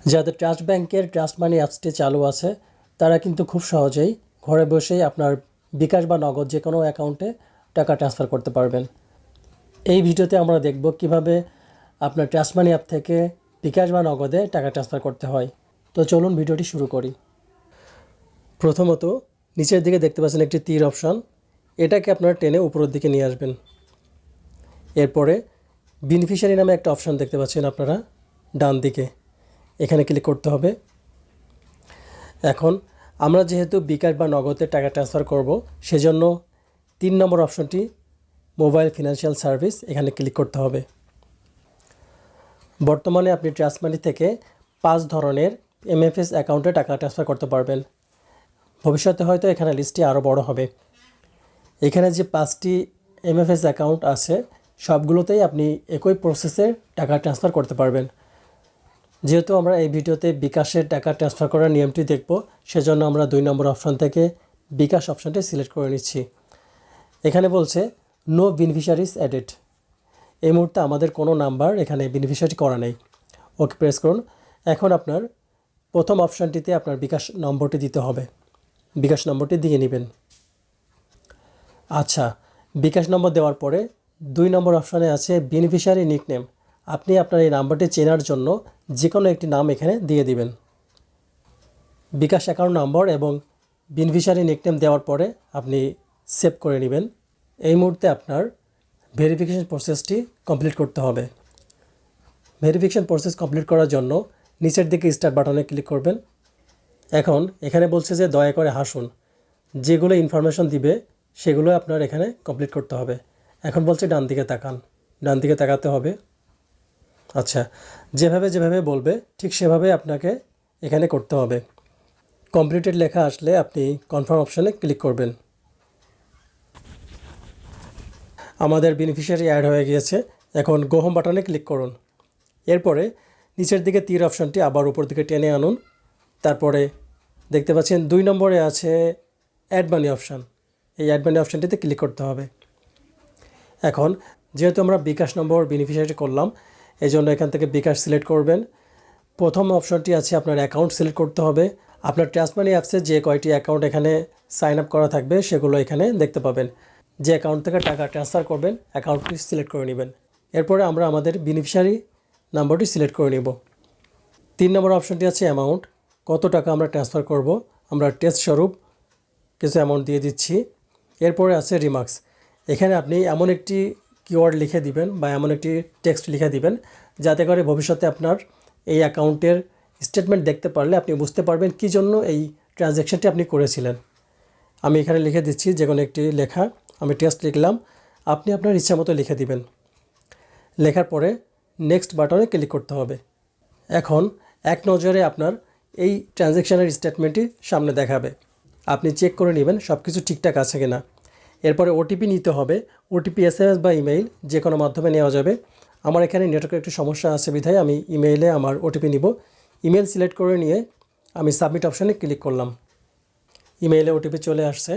যাদের ট্রাস্ট ব্যাংকের ট্রাস্ট মানি অ্যাপসটি চালু আছে তারা কিন্তু খুব সহজেই ঘরে বসেই আপনার বিকাশ বা নগদ যে কোনো অ্যাকাউন্টে টাকা ট্রান্সফার করতে পারবেন। এই ভিডিওতে আমরা দেখব কিভাবে আপনার ট্রাস্ট মানি অ্যাপ থেকে বিকাশ বা নগদে টাকা ট্রান্সফার করতে হয়। তো চলুন ভিডিওটি শুরু করি। প্রথমত নিচের দিকে দেখতে পাচ্ছেন একটি তীর অপশন, এটাকে আপনারা টেনে উপরের দিকে নিয়ে আসবেন। এরপরে বেনিফিশিয়ারি নামে একটা অপশন দেখতে পাচ্ছেন আপনারা ডান দিকে, এখানে ক্লিক করতে হবে। এখন আমরা যেহেতু বিকাশ বা নগদে টাকা ট্রান্সফার করব, সেজন্য 3 নম্বর অপশনটি মোবাইল ফিনান্সিয়াল সার্ভিস, এখানে ক্লিক করতে হবে। বর্তমানে আপনি ট্রাস্ট মানি থেকে 5 ধরনের এমএফএস অ্যাকাউন্টে টাকা ট্রান্সফার করতে পারবেন। ভবিষ্যতে হয়তো এখানে লিস্টটি আরও বড় হবে। এখানে যে 5টি এমএফএস অ্যাকাউন্ট আছে সবগুলোতেই আপনি একই প্রসেসে টাকা ট্রান্সফার করতে পারবেন। যেহেতু আমরা এই ভিডিওতে বিকাশের টাকা ট্রান্সফার করার নিয়মটি দেখব, সেজন্য আমরা 2 নম্বর অপশন থেকে বিকাশ অপশনটি সিলেক্ট করে নিচ্ছি। এখানে বলছে নো বেনিফিশিয়ারিজ অ্যাডেড, এই মুহূর্তে আমাদের কোনো নাম্বার এখানে বেনিফিশিয়ারি করা নেই। ওকে প্রেস করুন। এখন আপনার প্রথম অপশনটিতে আপনার বিকাশ নম্বরটি দিতে হবে, বিকাশ নম্বরটি দিয়ে নেবেন। আচ্ছা, বিকাশ নম্বর দেওয়ার পরে 2 নম্বর অপশানে আছে বেনিফিশিয়ারি নিকনেম। আপনি আপনার এই নাম্বারটি চেনার জন্য যে কোনো একটি নাম এখানে দিয়ে দিবেন। বিকাশ অ্যাকাউন্ট নম্বর এবং বেনিফিশিয়ারি নিকনেম দেওয়ার পরে আপনি সেভ করে নেবেন। এই মুহূর্তে আপনার ভেরিফিকেশন প্রসেসটি কমপ্লিট করতে হবে। ভেরিফিকেশন প্রসেস কমপ্লিট করার জন্য নিচের দিকে স্টার্ট বাটনে ক্লিক করবেন। এখন এখানে বলছে যে দয়া করে হাসুন, যেগুলো ইনফরমেশন দিবে সেগুলো আপনার এখানে কমপ্লিট করতে হবে। এখন বলছে ডান দিকে তাকান, ডান দিকে তাকাতে হবে। আচ্ছা, যেভাবে বলবে ঠিক সেভাবে আপনাকে এখানে করতে হবে। কমপ্লিটেড লেখা আসলে আপনি কনফার্ম অপশানে ক্লিক করবেন। আমাদের বেনিফিশিয়ারি অ্যাড হয়ে গিয়েছে। এখন গো হোম বাটনে ক্লিক করুন। এরপরে নিচের দিকে তীর অপশানটি আবার উপর দিকে টেনে আনুন। তারপরে দেখতে পাচ্ছেন 2 নম্বরে আছে অ্যাড মানি অপশান, এই অ্যাড মানি অপশানটিতে ক্লিক করতে হবে। এখন যেহেতু আমরা বিকাশ নম্বর বেনিফিশিয়ারি করলাম, এই জন্য এখান থেকে বিকাশ সিলেক্ট করবেন। প্রথম অপশনটি আছে আপনার অ্যাকাউন্ট সিলেক্ট করতে হবে। আপনার ট্রাস্ট মানি অ্যাপসে যে কয়টি অ্যাকাউন্ট এখানে সাইন আপ করা থাকবে সেগুলো এখানে দেখতে পাবেন। যে অ্যাকাউন্ট থেকে টাকা ট্রান্সফার করবেন অ্যাকাউন্টটি সিলেক্ট করে নেবেন। এরপরে আমরা আমাদের বেনিফিশিয়ারি নাম্বারটি সিলেক্ট করে নেব। 3 নম্বর অপশনটি আছে অ্যামাউন্ট, কত টাকা আমরা ট্রান্সফার করব। আমরা টেস্ট স্বরূপ কিছু অ্যামাউন্ট দিয়ে দিচ্ছি। এরপরে আছে রিমার্কস, এখানে আপনি এমন একটি কিওয়ার্ড লিখে দিবেন বা এমন একটি টেক্সট লিখে দিবেন যাতে করে ভবিষ্যতে আপনার এই অ্যাকাউন্টের স্টেটমেন্ট দেখতে পারলে আপনি বুঝতে পারবেন কী জন্য এই ট্রানজ্যাকশানটি আপনি করেছিলেন। আমি এখানে লিখে দিচ্ছি যে কোনো একটি লেখা, আমি টেক্সট লিখলাম, আপনি আপনার ইচ্ছা মতো লিখে দিবেন। লেখার পরে নেক্সট বাটনে ক্লিক করতে হবে। এখন এক নজরে আপনার এই ট্রানজ্যাকশানের স্টেটমেন্টটি সামনে দেখাবে। আপনি চেক করে নেবেন সব কিছু ঠিকঠাক আছে কিনা। এরপরে ওটিপি নিতে হবে। ওটিপি এসএমএস বা ইমেইল যে কোনো মাধ্যমে নেওয়া যাবে। আমার এখানে নেটওয়ার্কের একটু সমস্যা আছে বিধায় আমি ইমেইলে আমার ওটিপি নিব। ইমেল সিলেক্ট করে নিয়ে আমি সাবমিট অপশানে ক্লিক করলাম। ইমেইলে ওটিপি চলে আসছে,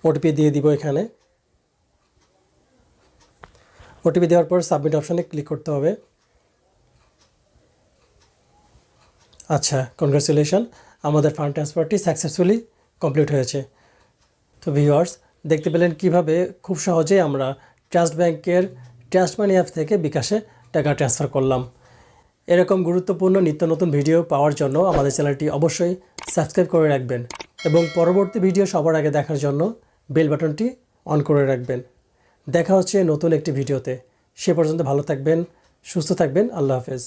ওটিপি দিয়ে দিব এখানে। ওটিপি দেওয়ার পর সাবমিট অপশানে ক্লিক করতে হবে। আচ্ছা, কনগ্রাচুলেশন, আমাদের ফান্ড ট্রান্সফারটি সাকসেসফুলি কমপ্লিট হয়েছে। তো ভিউয়ার্স, দেখতে পেলেন কিভাবে খুব সহজেই আমরা ট্রাস্ট ব্যাংকের ট্রাস্ট মানি অ্যাপ থেকে বিকাশে টাকা ট্রান্সফার করলাম। এরকম গুরুত্বপূর্ণ নিত্য নতুন ভিডিও পাওয়ার জন্য আমাদের চ্যানেলটি অবশ্যই সাবস্ক্রাইব করে রাখবেন এবং পরবর্তী ভিডিও সবার আগে দেখার জন্য বেল বাটনটি অন করে রাখবেন। দেখা হচ্ছে নতুন একটি ভিডিওতে। সে পর্যন্ত ভালো থাকবেন, সুস্থ থাকবেন। আল্লাহ হাফেজ।